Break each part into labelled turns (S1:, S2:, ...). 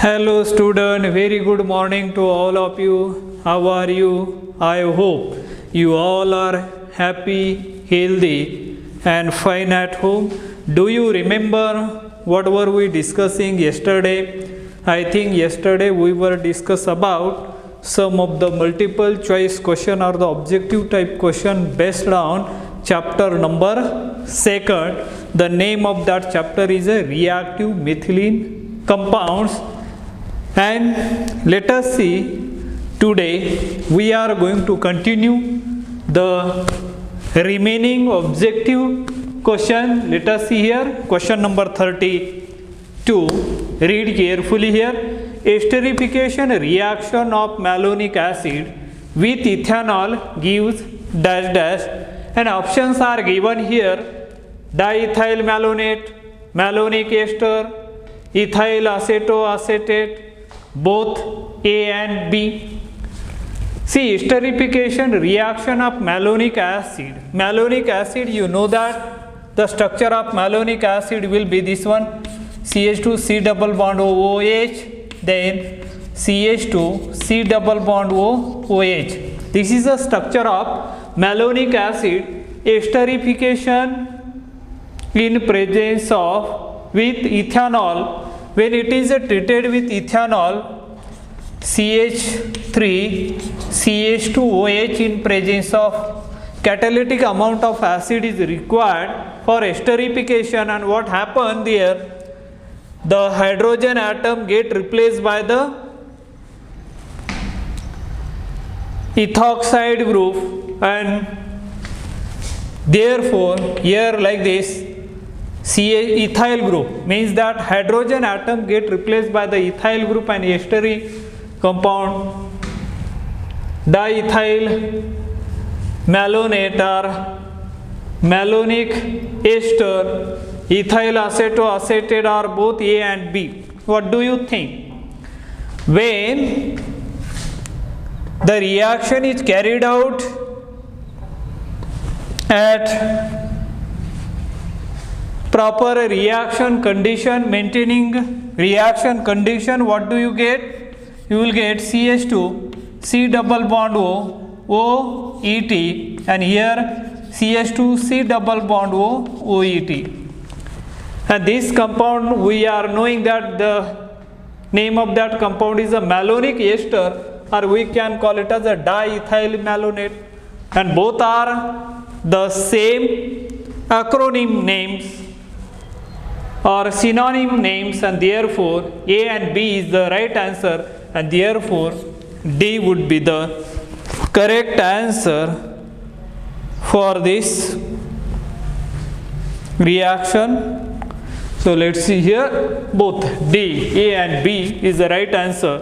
S1: Hello student, very good morning to all of you. How are you? I hope you all are happy, healthy and fine at home. Do you remember what were we discussing yesterday? I think yesterday we were discuss about some of the multiple choice question or the objective type question based on chapter number 2. The name of that chapter is a reactive methylene compounds. And let us see, today we are going to continue the remaining objective question. Let us see here, question number 32. Read carefully here. Esterification reaction of malonic acid with ethanol gives dash dash, and options are given here: diethyl malonate, malonic ester, ethyl acetoacetate, both A and B. See, esterification reaction of malonic acid. Malonic acid, you know that the structure of malonic acid will be this one: CH2 C double bond OH, then CH2 C double bond OH. This is the structure of malonic acid. Esterification in presence of with ethanol. When it is treated with ethanol, CH3 CH2OH in presence of catalytic amount of acid is required for esterification, and what happened there, the hydrogen atom get replaced by the ethoxide group, and therefore here like this ethyl group means that hydrogen atom get replaced by the ethyl group and ester compound diethyl malonate or malonic ester, ethyl acetoacetate are both A and B. What do you think? When the reaction is carried out at proper reaction condition, maintaining reaction condition, what do you get? You will get CH2 C double bond O ET, and here CH2 C double bond OET. And this compound, we are knowing that the name of that compound is a malonic ester, or we can call it as a diethyl malonate, and both are the same acronym names or synonym names, and therefore A and B is the right answer, and therefore D would be the correct answer for this reaction. So let's see here, both D, A and B is the right answer.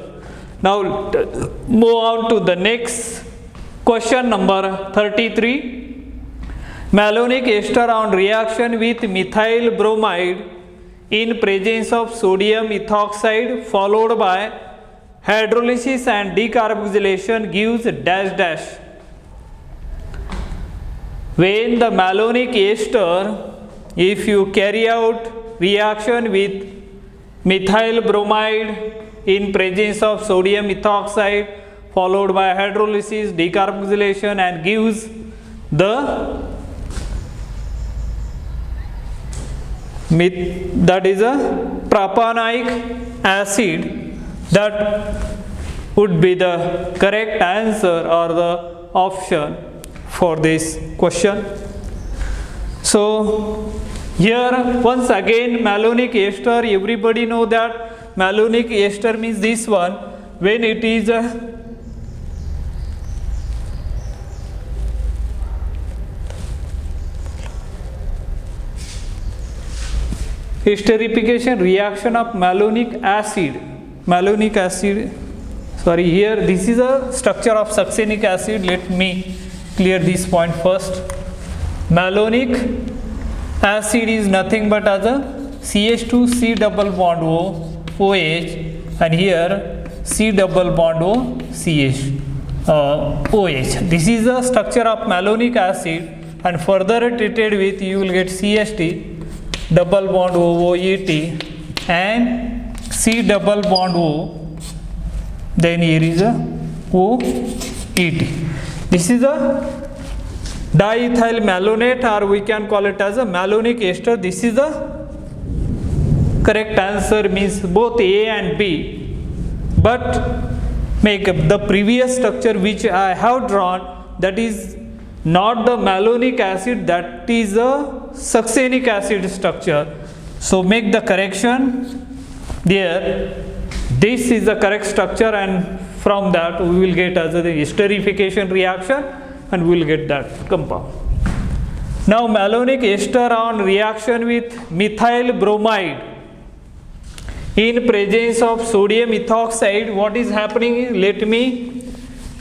S1: Now move on to the next question number 33. Malonic ester on reaction with methyl bromide in presence of sodium ethoxide followed by hydrolysis and decarboxylation gives dash dash. When the malonic ester, if you carry out reaction with methyl bromide in presence of sodium ethoxide followed by hydrolysis, decarboxylation, and gives the that is a propanaic acid, that would be the correct answer or the option for this question. So here once again malonic ester, everybody know that malonic ester means this one, when it is esterification reaction of malonic acid, sorry, here this is a structure of succinic acid. Let me clear this point first. Malonic acid is nothing but as a CH2 C double bond OH, and here C double bond OH. This is the structure of malonic acid, and further treated with, you will get CH2 double bond OET and C double bond O, then here is a OET. This is a diethyl malonate, or we can call it as a malonic ester. This is the correct answer, means both A and B. But make the previous structure which I have drawn, that is not the malonic acid, that is a succinic acid structure. So make the correction there. This is the correct structure, and from that we will get as a esterification reaction, and we will get that compound. Now malonic ester on reaction with methyl bromide in presence of sodium ethoxide, what is happening? Let me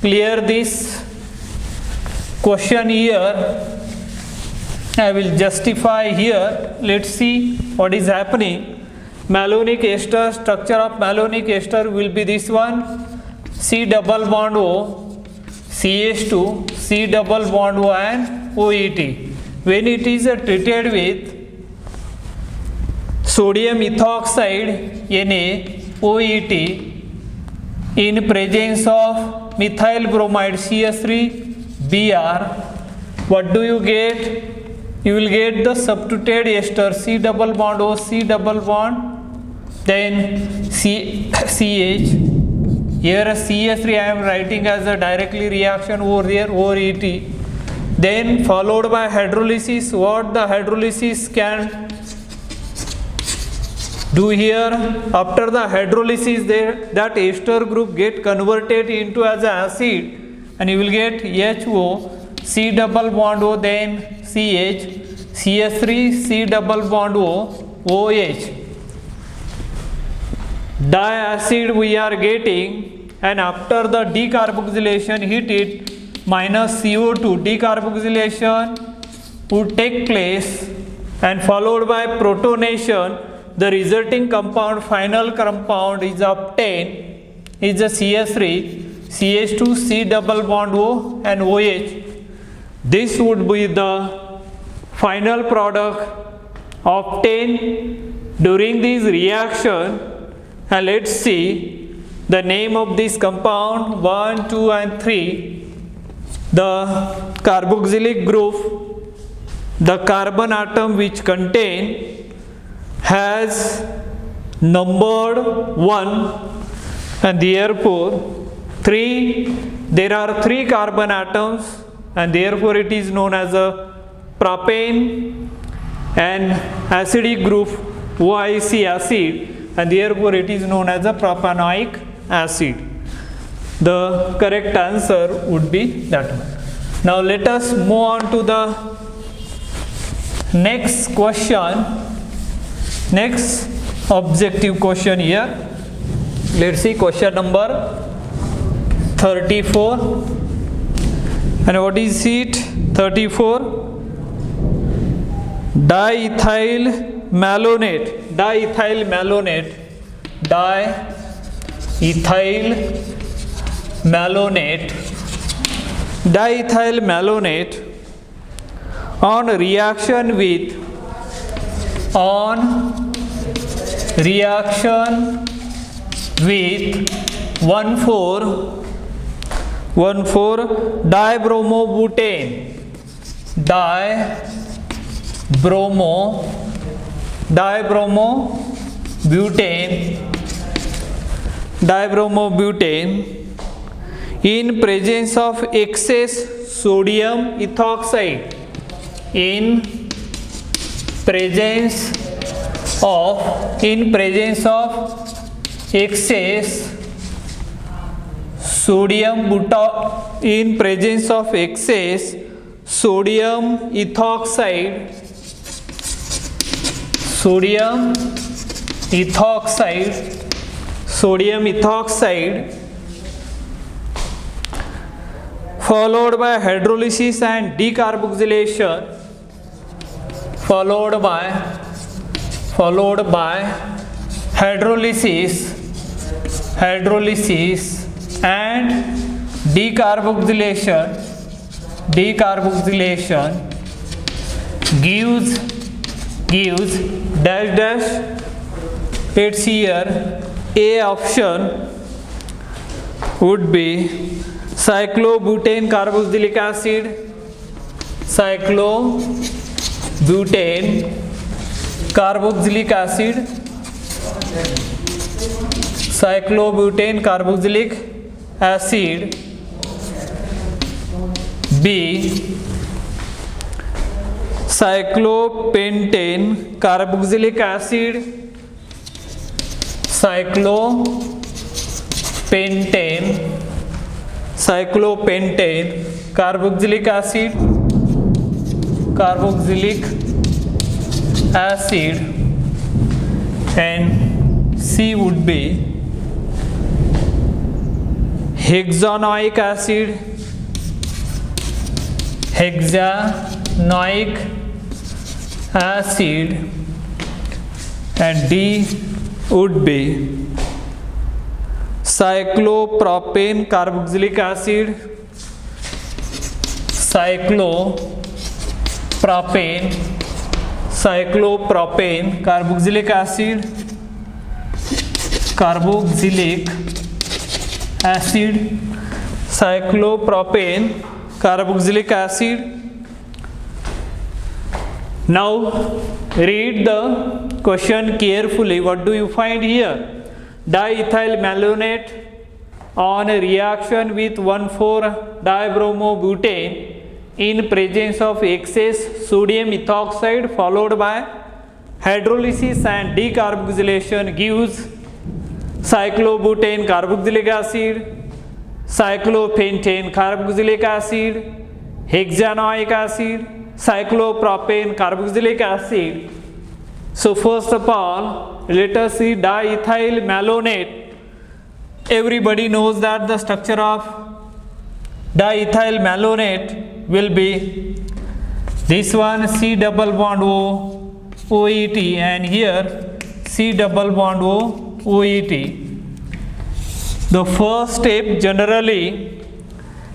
S1: clear this question here. I will justify here. Let's see what is happening. Malonic ester, structure of malonic ester will be this one: C double bond O, CH2, C double bond O and OET. When it is treated with sodium ethoxide NaOET in presence of methyl bromide CH3Br, what do you get? You will get the substituted ester C double bond O, C double bond, then CH. Here CH3 I am writing as a directly reaction over there, OET. Then followed by hydrolysis. What the hydrolysis can do here? After the hydrolysis, there that ester group get converted into as an acid, and you will get HO, C double bond O, then CH, CH3, C double bond O, OH. Diacid we are getting, and after the decarboxylation, heat it, minus CO2, decarboxylation would take place, and followed by protonation, the resulting compound, final compound is obtained, is a CH3, CH2, C double bond O and OH. This would be the final product obtained during this reaction. And let's see the name of this compound 1, 2 and 3. The carboxylic group, the carbon atom which contain has numbered 1, and therefore 3, there are 3 carbon atoms, and therefore it is known as a propane, and acidic group OIC acid, and therefore it is known as a propanoic acid. The correct answer would be that one. Now let us move on to the next question, next objective question here. Let's see question number 34. And what is it? 34. Diethyl malonate, diethyl malonate, diethyl malonate, diethyl malonate on reaction with 1,4-dibromobutane, dibromobutane in presence of excess sodium ethoxide, in presence of excess sodium ethoxide, followed by hydrolysis and decarboxylation, followed by hydrolysis and decarboxylation gives dash, it's here A option would be cyclobutane carboxylic acid, cyclobutane carboxylic acid, cyclobutane carboxylic acid. B, cyclopentane carboxylic acid, cyclopentane carboxylic acid, and C would be hexanoic acid, and D would be cyclopropane carboxylic acid, cyclopropane carboxylic acid, cyclopropane carboxylic acid. Now read the question carefully. What do you find here? Diethyl malonate on a reaction with 1,4-dibromobutane in presence of excess sodium ethoxide followed by hydrolysis and decarboxylation gives cyclobutane carboxylic acid, cyclopentane carboxylic acid, hexanoic acid, cyclopropane carboxylic acid. So first of all, let us see diethyl malonate. Everybody knows that the structure of diethyl malonate will be this one, C double bond O, OET, and here C double bond O, OET. The first step, generally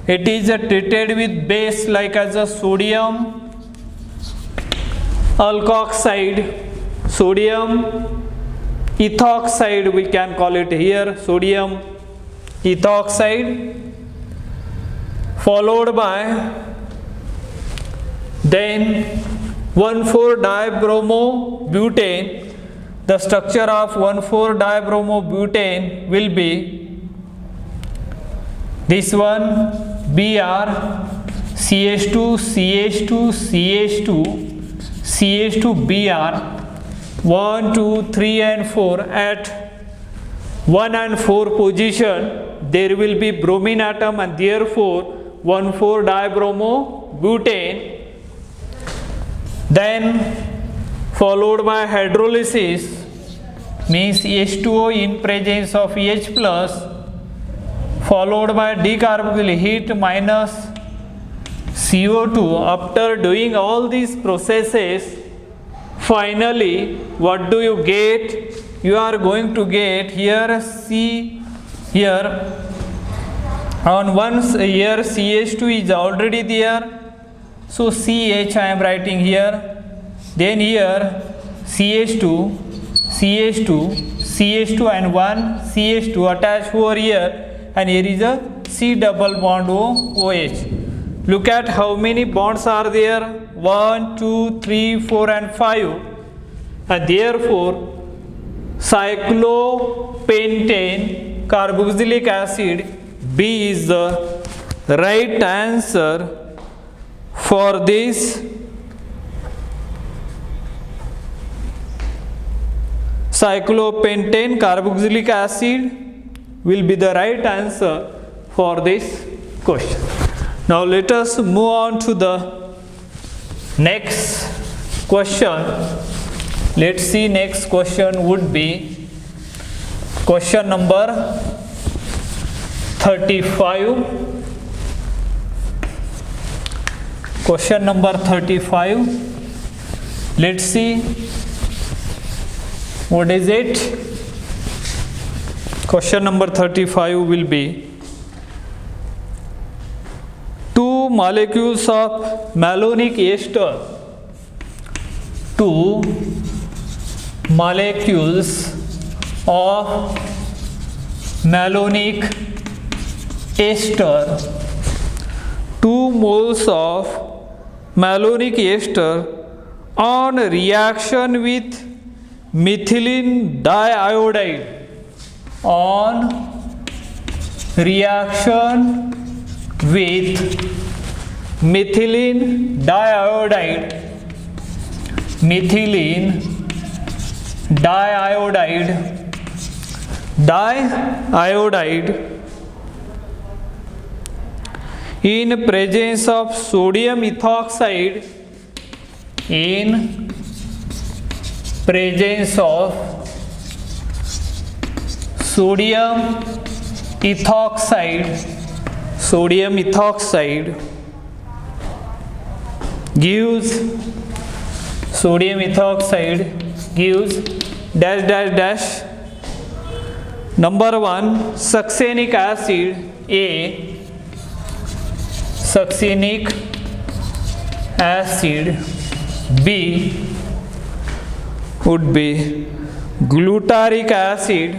S1: it is treated with base like as a sodium alkoxide, sodium ethoxide, we can call it here, sodium ethoxide, followed by then 1,4-dibromobutane. The structure of 1,4-dibromobutane will be this one, Br, CH2, CH2, CH2, CH2, Br, 1, 2, 3 and 4. At 1 and 4 position there will be bromine atom, and therefore 1,4-dibromobutane. Then followed by hydrolysis, means H2O in presence of H plus, followed by decarboxylation, heat minus CO2. After doing all these processes, finally what do you get? You are going to get here C, here on once here CH2 is already there, so CH I am writing here, then here CH2, CH2, CH2 and one CH2 attached over here, and here is a C double bond O, OH. Look at how many bonds are there, 1, 2, 3, 4 and 5, and therefore cyclopentane carboxylic acid, B is the right answer for this cyclopentane carboxylic acid will be the right answer for this question. Now let us move on to the next question. Let's see, next question would be question number 35. Question number 35. Let's see what is it. Question number 35 will be 2 molecules of malonic ester, 2 molecules of malonic ester. 2 moles of malonic ester on reaction with methylene diiodide. On reaction with methylene diiodide. Methylene diiodide in presence of sodium ethoxide. In presence of sodium ethoxide gives dash. Number 1, succinic acid. A, succinic acid. B would be glutaric acid.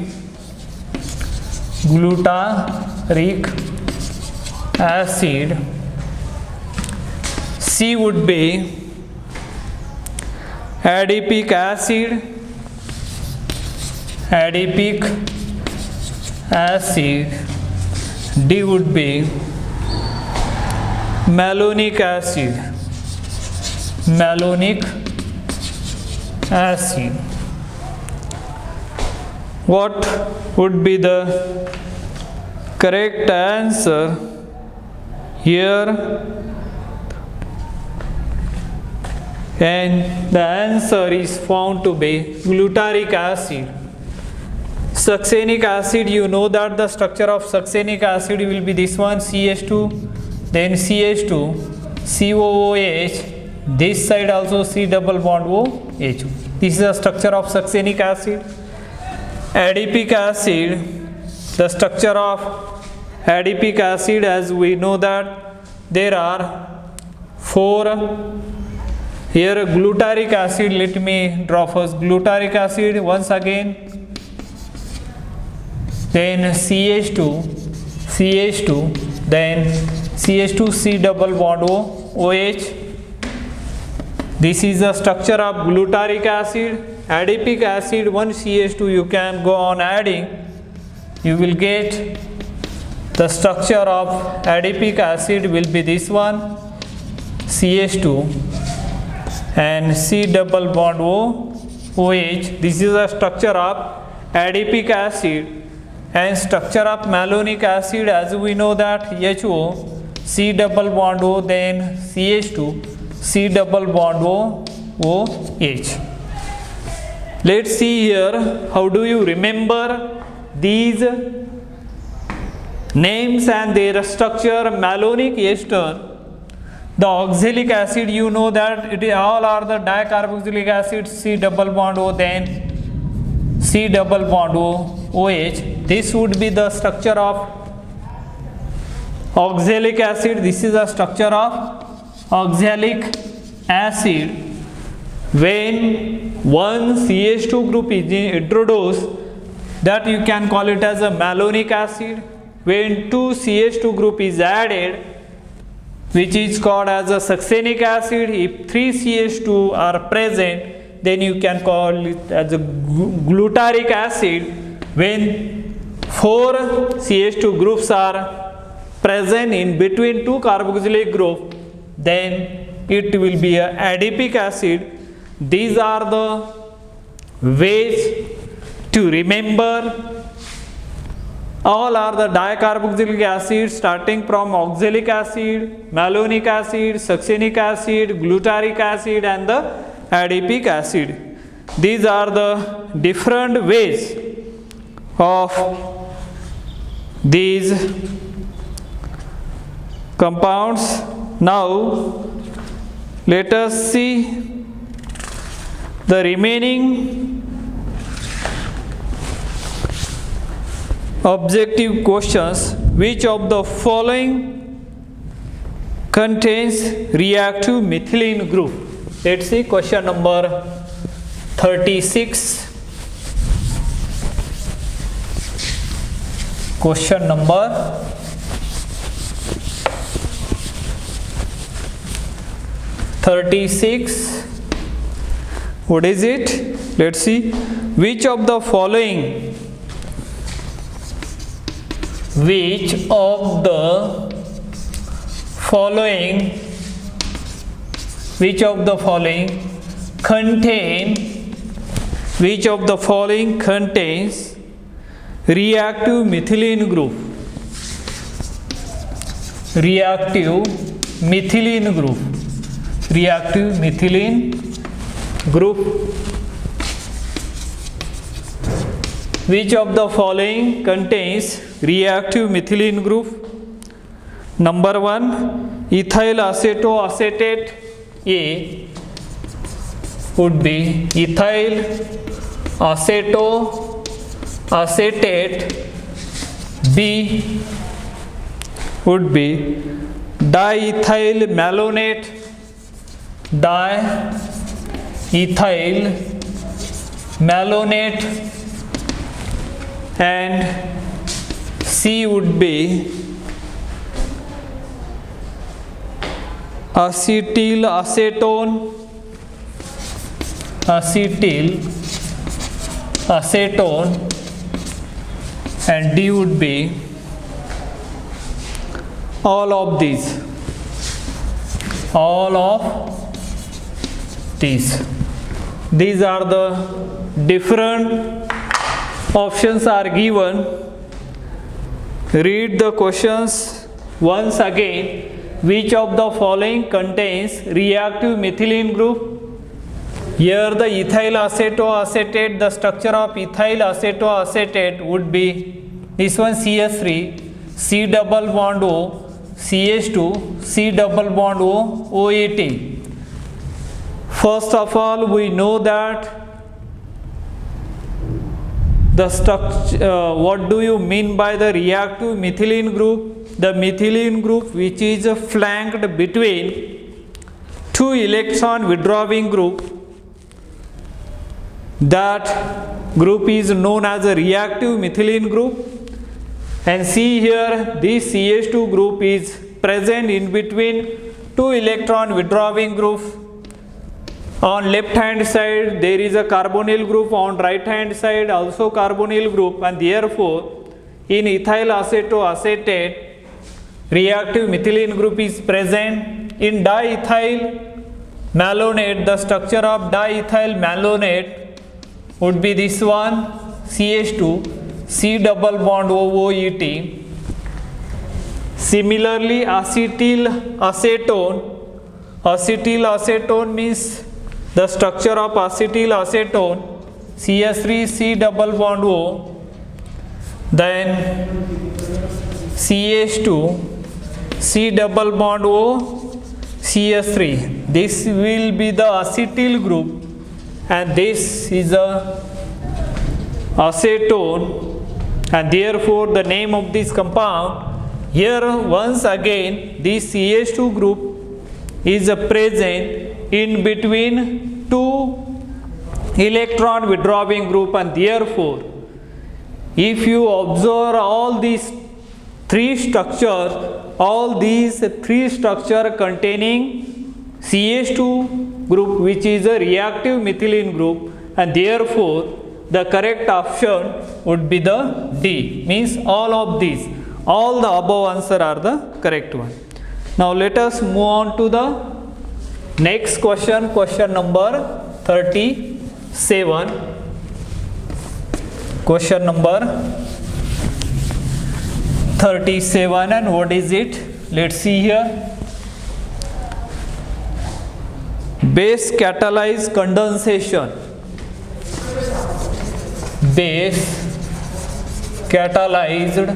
S1: C would be adipic acid. D would be malonic acid. What would be the correct answer here? And the answer is found to be glutaric acid. Succinic acid, you know that the structure of succinic acid will be this one, CH2, then CH2, COOH, this side also C double bond OH. This is the structure of succinic acid. Adipic acid, the structure of adipic acid, as we know that there are 4. Here glutaric acid, let me draw first glutaric acid once again, then CH2, then CH2 C double bond OH. This is the structure of glutaric acid. Adipic acid, 1 CH2 you can go on adding, you will get the structure of adipic acid will be this one, CH2 and C double bond OH. This is the structure of adipic acid. And structure of malonic acid, as we know that HO, C double bond O, then CH2, C double bond OH. Let's see here, how do you remember these names and their structure? Malonic ester, the oxalic acid, you know that it all are the dicarboxylic acid, C double bond O, then C double bond OH. This would be the structure of oxalic acid. This is the structure of oxalic acid. When one CH2 group is introduced, that you can call it as a malonic acid. When 2 CH2 group is added, which is called as a succinic acid. If 3 CH2 are present, then you can call it as a glutaric acid. When 4 CH2 groups are present in between 2 carboxylic group, then it will be a adipic acid. These are the ways to remember. All are the dicarboxylic acids, starting from oxalic acid, malonic acid, succinic acid, glutaric acid and the adipic acid. These are the different ways of these compounds. Now let us see the remaining objective questions. Which of the following contains reactive methylene group? Let's see question number 36. Question number 36. What is it? Let's see. Which of the following contains reactive methylene group? Reactive methylene group. Which of the following contains reactive methylene group? Number 1, ethyl acetoacetate A would be ethyl acetoacetate. B would be diethyl malonate. And C would be acetyl acetone. And D would be all of these. These are the different options are given. Read the questions once again. Which of the following contains reactive methylene group? Here the ethyl acetoacetate, the structure of ethyl acetoacetate would be this one, CH3, C double bond O, CH2, C double bond O, OET. First of all, we know that the structure, what do you mean by the reactive methylene group? The methylene group which is flanked between two electron withdrawing group, that group is known as a reactive methylene group. And see here, this CH2 group is present in between two electron withdrawing groups. On left hand side there is a carbonyl group, on right hand side also carbonyl group, and therefore in ethyl acetoacetate reactive methylene group is present. In diethyl malonate, the structure of diethyl malonate would be this one, CH2, C double bond OOET. Similarly, acetyl acetone means the structure of acetyl acetone, CH3, C double bond O, then CH2, C double bond O, CH3. This will be the acetyl group, and this is a acetone, and therefore the name of this compound. Here once again this CH2 group is present in between two electron withdrawing group, and therefore if you observe all these three structures, containing CH2 group which is a reactive methylene group, and therefore the correct option would be the D, means all of these, all the above answer are the correct one. Now let us move on to the next question, question number 37. Question number 37, and what is it? Let's see here. Base catalyzed condensation. Base catalyzed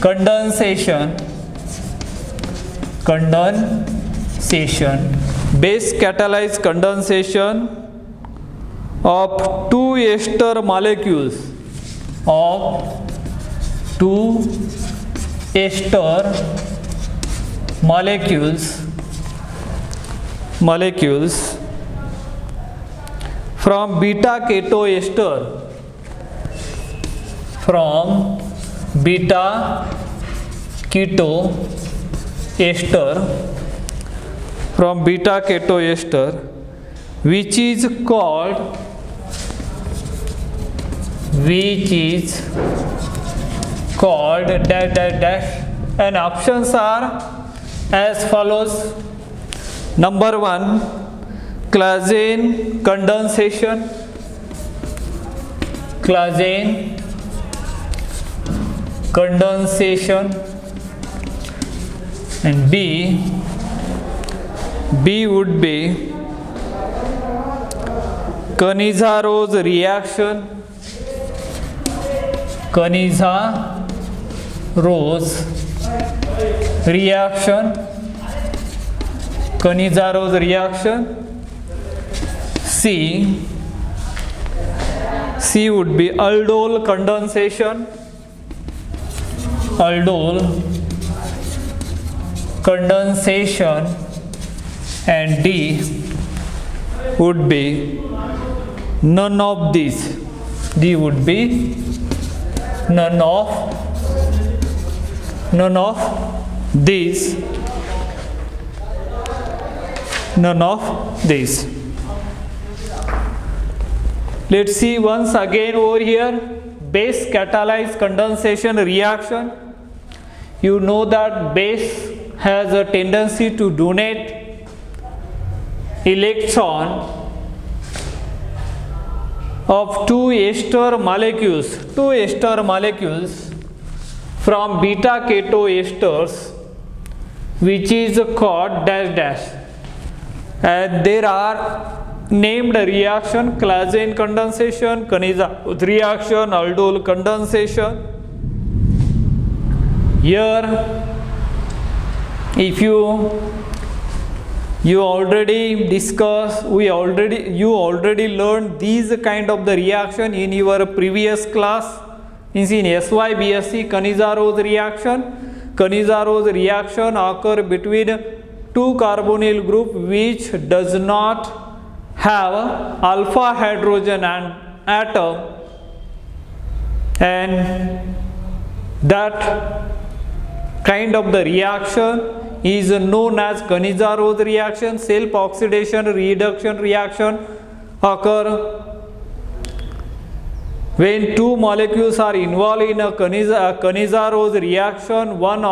S1: condensation. Base catalyzed condensation of two ester molecules, from beta keto ester, beta keto ester, from beta keto ester, which is called dash dash dash, and options are as follows. Number 1, Claisen condensation, and B would be Kaniza-Rose reaction, C would be aldol condensation, and D would be none of these. D would be none of these. Let's see once again over here. Base catalyzed condensation reaction. You know that base has a tendency to donate electron of two ester molecules from beta keto esters, which is called dash dash, and there are named reaction: Claisen condensation, Kaniza-Rose reaction, aldol condensation. Here, if you already discussed, you already learned these kind of the reaction in your previous class. In SY BSc, Kaniza-Rose reaction occur between two carbonyl group which does not have alpha hydrogen atom, and that kind of the reaction is known as Kaniza-Rose reaction. Self-oxidation reduction reaction occur when two molecules are involved in a Kaniza-Rose reaction. One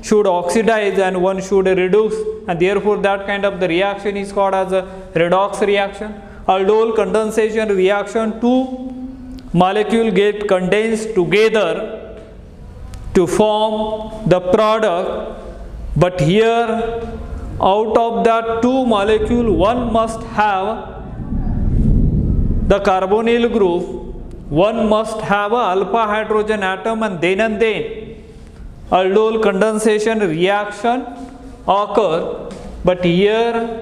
S1: should oxidize and one should reduce, and therefore that kind of the reaction is called as a redox reaction. Aldol condensation reaction, two molecules get condensed together to form the product, but here out of that two molecule, one must have the carbonyl group, one must have a alpha hydrogen atom, and then aldol condensation reaction occur. But here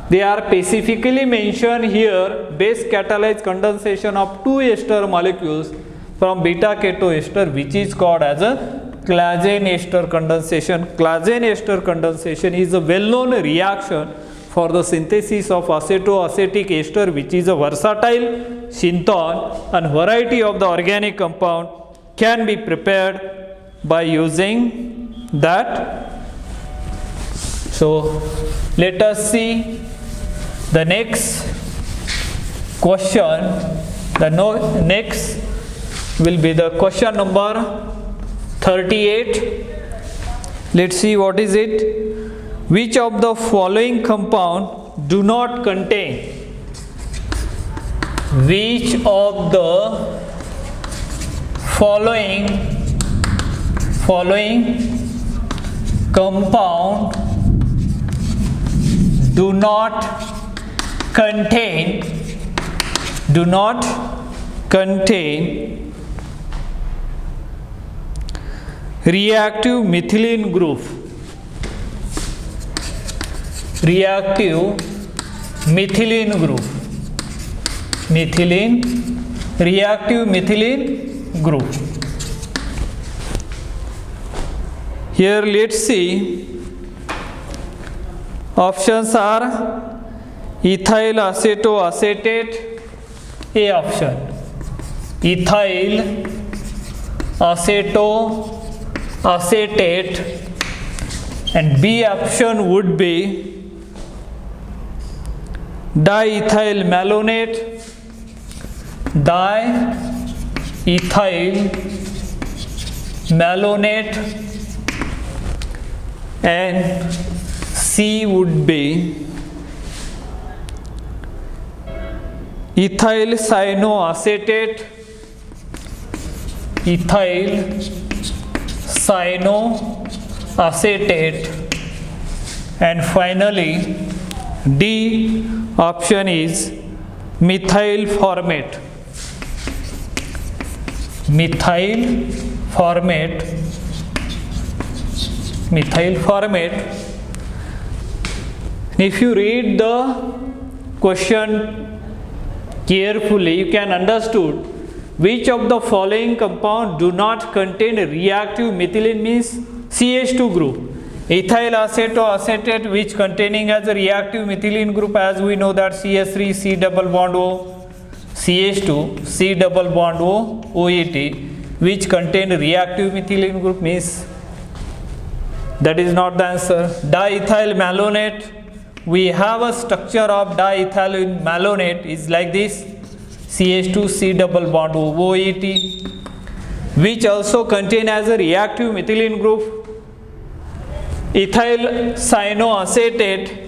S1: they are specifically mentioned here, base catalyzed condensation of two ester molecules from beta keto ester, which is called as a Claisen ester condensation. Claisen ester condensation is a well-known reaction for the synthesis of acetoacetic ester, which is a versatile synthon, and variety of the organic compound can be prepared by using that. So let us see the next question. The next will be the question number 38. Let's see what is it. Which of the following compound do not contain? Which of the following compound do not contain reactive methylene group? Reactive methylene group. Reactive methylene group. Here let's see. Options are ethyl acetoacetate, A option. Ethyl acetoacetate, and B option would be diethyl malonate, and C would be ethyl cyanoacetate, and finally D option is methyl formate. If you read the question carefully, you can understood which of the following compound do not contain reactive methylene, means CH2 group. Ethyl acetoacetate, which containing as a reactive methylene group, as we know that CH3 C double bond O, CH2 C double bond O, OET, which contain reactive methylene group, means that is not the answer. Diethyl malonate, we have a structure of diethyl malonate is like this, CH2 C double bond O, OET, which also contain as a reactive methylene group. Ethyl cyanoacetate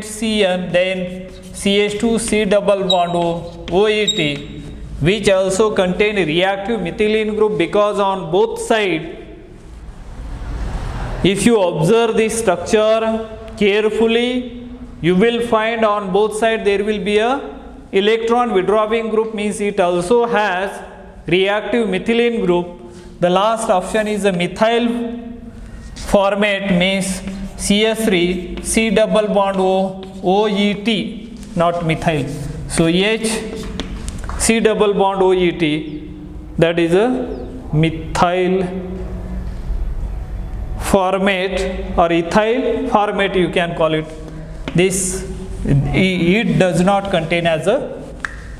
S1: CN, then CH2 C double bond O, OET, which also contain reactive methylene group, because on both sides, if you observe this structure carefully, you will find on both sides there will be a electron withdrawing group, means it also has reactive methylene group. The last option is a methyl formate, means CH3 C double bond O, OET, not methyl. So H C double bond OET, that is a methyl formate or ethyl formate, you can call it. This it does not contain as a,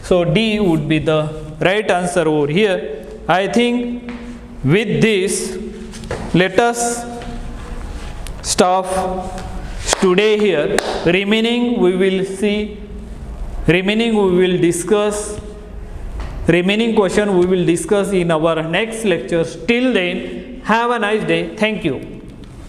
S1: so D would be the right answer over here. I think with this, let us stop today here. Remaining we will discuss in our next lectures. Till then, have a nice day. Thank you.